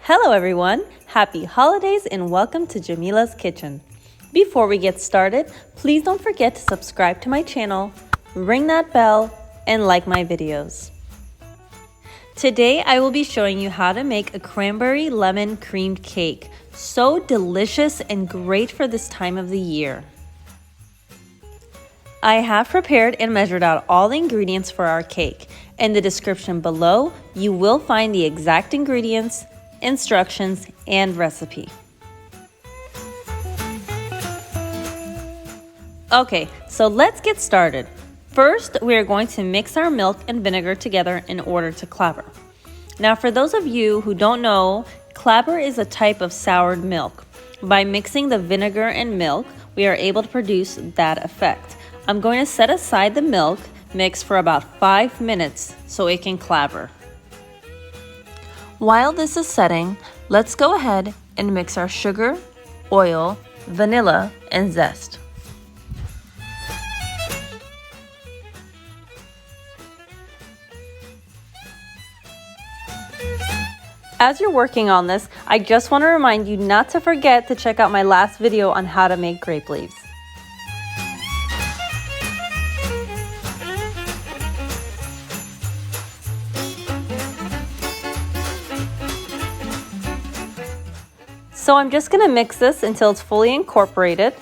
Hello everyone, happy holidays and welcome to Jamila's Kitchen. Before we get started, please don't forget to subscribe to my channel, ring that bell, and like my videos. Today I will be showing you how to make a cranberry lemon creamed cake. So delicious and great for this time of the year. I have prepared and measured out all the ingredients for our cake. In the description below, you will find the exact ingredients, instructions, and recipe. Okay, so let's get started. First, we are going to mix our milk and vinegar together in order to clabber. Now, for those of you who don't know, clabber is a type of soured milk. By mixing the vinegar and milk, we are able to produce that effect. I'm going to set aside the milk mix for about 5 minutes so it can clabber. While this is setting, let's go ahead and mix our sugar, oil, vanilla, and zest. As you're working on this, I just want to remind you not to forget to check out my last video on how to make grape leaves. So I'm just going to mix this until it's fully incorporated,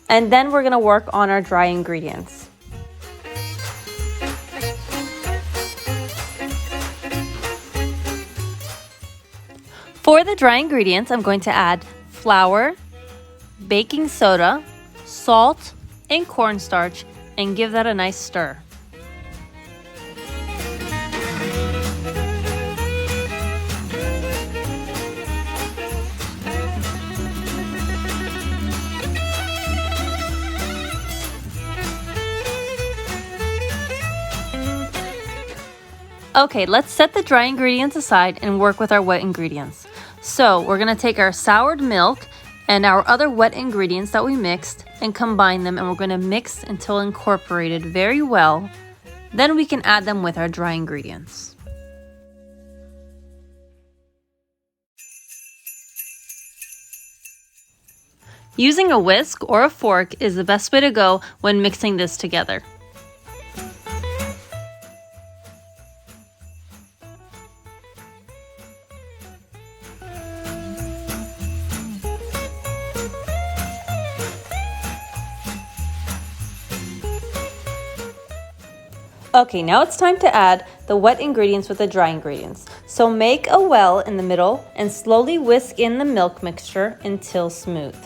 and then we're going to work on our dry ingredients. For the dry ingredients, I'm going to add flour, baking soda, salt, and cornstarch, and give that a nice stir. Okay, let's set the dry ingredients aside and work with our wet ingredients. So we're going to take our soured milk and our other wet ingredients that we mixed and combine them, and we're going to mix until incorporated very well. Then we can add them with our dry ingredients. Using a whisk or a fork is the best way to go when mixing this together. Okay, now it's time to add the wet ingredients with the dry ingredients. So make a well in the middle and slowly whisk in the milk mixture until smooth.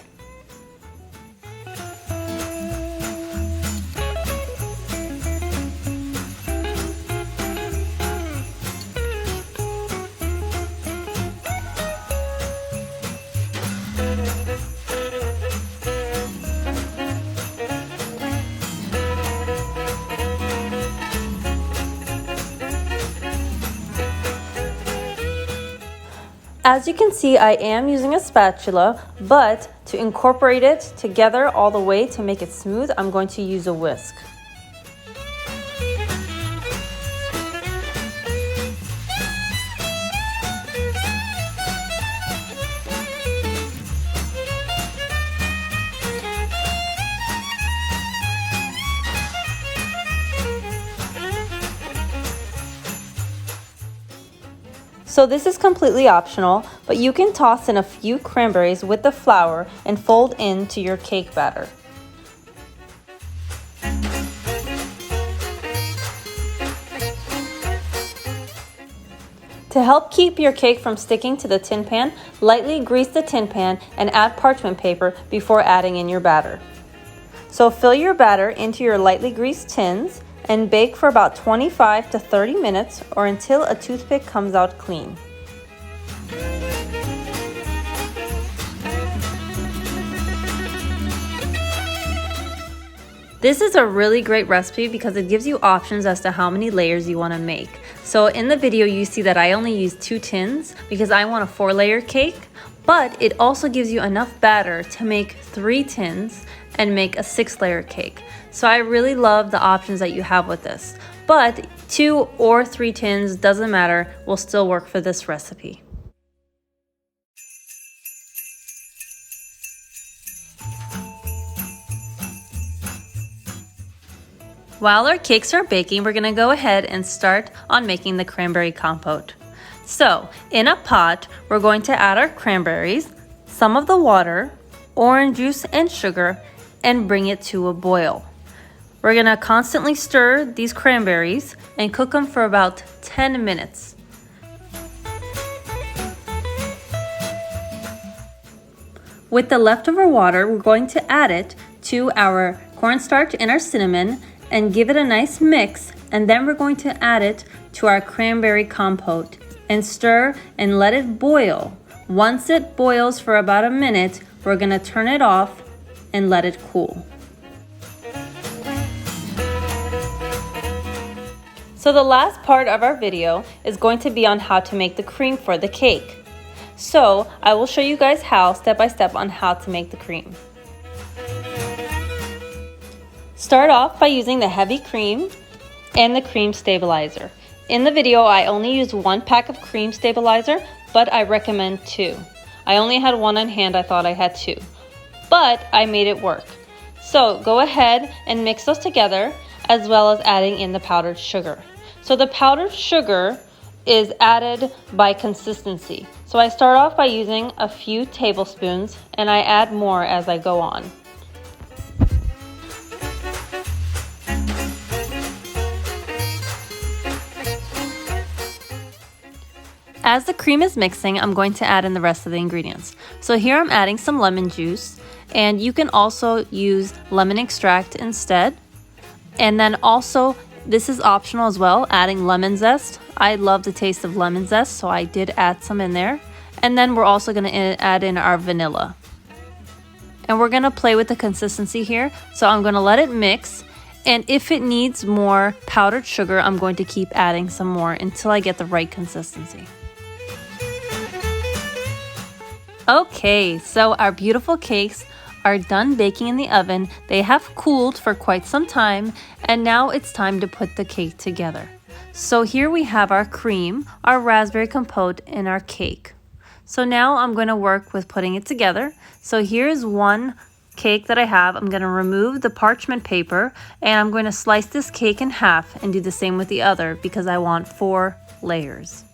As you can see, I am using a spatula, but to incorporate it together all the way to make it smooth, I'm going to use a whisk. So this is completely optional, but you can toss in a few cranberries with the flour and fold into your cake batter. To help keep your cake from sticking to the tin pan, lightly grease the tin pan and add parchment paper before adding in your batter. So fill your batter into your lightly greased tins and bake for about 25 to 30 minutes or until a toothpick comes out clean. This is a really great recipe because it gives you options as to how many layers you want to make. So in the video you see that I only used 2 tins because I want a 4-layer cake, but it also gives you enough batter to make 3 tins and make a 6-layer cake. So I really love the options that you have with this. But 2 or 3 tins, doesn't matter, will still work for this recipe. While our cakes are baking, we're going to go ahead and start on making the cranberry compote. So, in a pot, we're going to add our cranberries, some of the water, orange juice and sugar, and bring it to a boil. We're going to constantly stir these cranberries and cook them for about 10 minutes. With the leftover water, we're going to add it to our cornstarch and our cinnamon and give it a nice mix, and then we're going to add it to our cranberry compote and stir and let it boil. Once it boils for about a minute, we're going to turn it off and let it cool. So the last part of our video is going to be on how to make the cream for the cake. So I will show you guys how, step by step, on how to make the cream. Start off by using the heavy cream and the cream stabilizer. In the video, I only used 1 pack of cream stabilizer, but I recommend 2. I only had 1 on hand, I thought I had 2. But I made it work. So go ahead and mix those together, as well as adding in the powdered sugar. So the powdered sugar is added by consistency. So I start off by using a few tablespoons, and I add more as I go on. As the cream is mixing, I'm going to add in the rest of the ingredients. So here I'm adding some lemon juice, and you can also use lemon extract instead. And then also, this is optional as well, adding lemon zest. I love the taste of lemon zest, so I did add some in there. And then we're also going to add in our vanilla. And we're going to play with the consistency here. So I'm going to let it mix. And if it needs more powdered sugar, I'm going to keep adding some more until I get the right consistency. Okay, so our beautiful cakes are done baking in the oven. They have cooled for quite some time, and now it's time to put the cake together. So here we have our cream, our raspberry compote, and our cake. So now I'm going to work with putting it together. So here's one cake that I have. I'm going to remove the parchment paper, and I'm going to slice this cake in half and do the same with the other because I want 4 layers.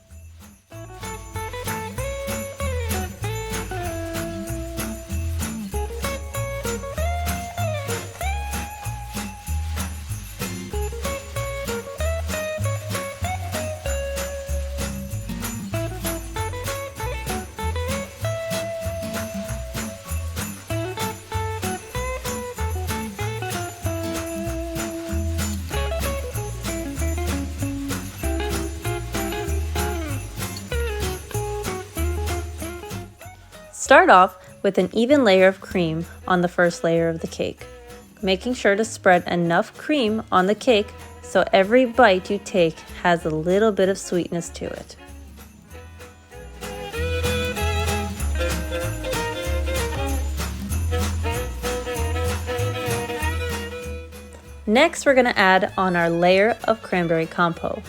Start off with an even layer of cream on the first layer of the cake, making sure to spread enough cream on the cake so every bite you take has a little bit of sweetness to it. Next, we're going to add on our layer of cranberry compote.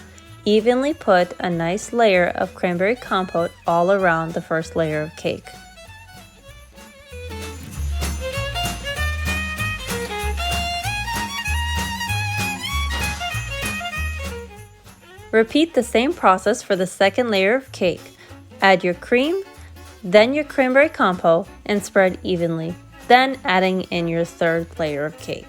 Evenly put a nice layer of cranberry compote all around the first layer of cake. Repeat the same process for the second layer of cake. Add your cream, then your cranberry compote, and spread evenly, then adding in your third layer of cake.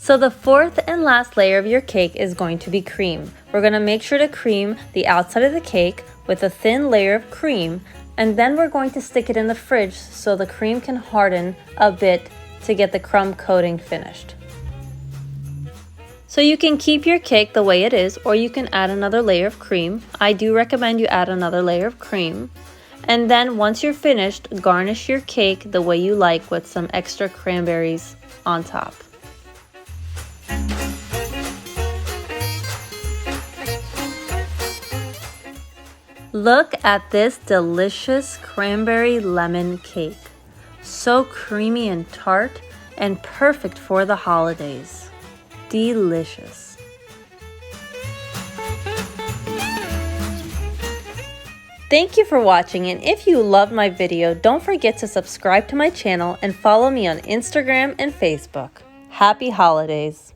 So the fourth and last layer of your cake is going to be cream. We're going to make sure to cream the outside of the cake with a thin layer of cream, and then we're going to stick it in the fridge so the cream can harden a bit to get the crumb coating finished. So you can keep your cake the way it is, or you can add another layer of cream. I do recommend you add another layer of cream. And then once you're finished, garnish your cake the way you like with some extra cranberries on top. Look at this delicious cranberry lemon cake. So creamy and tart and perfect for the holidays. Delicious. Thank you for watching, and if you loved my video, don't forget to subscribe to my channel and follow me on Instagram and Facebook. Happy holidays!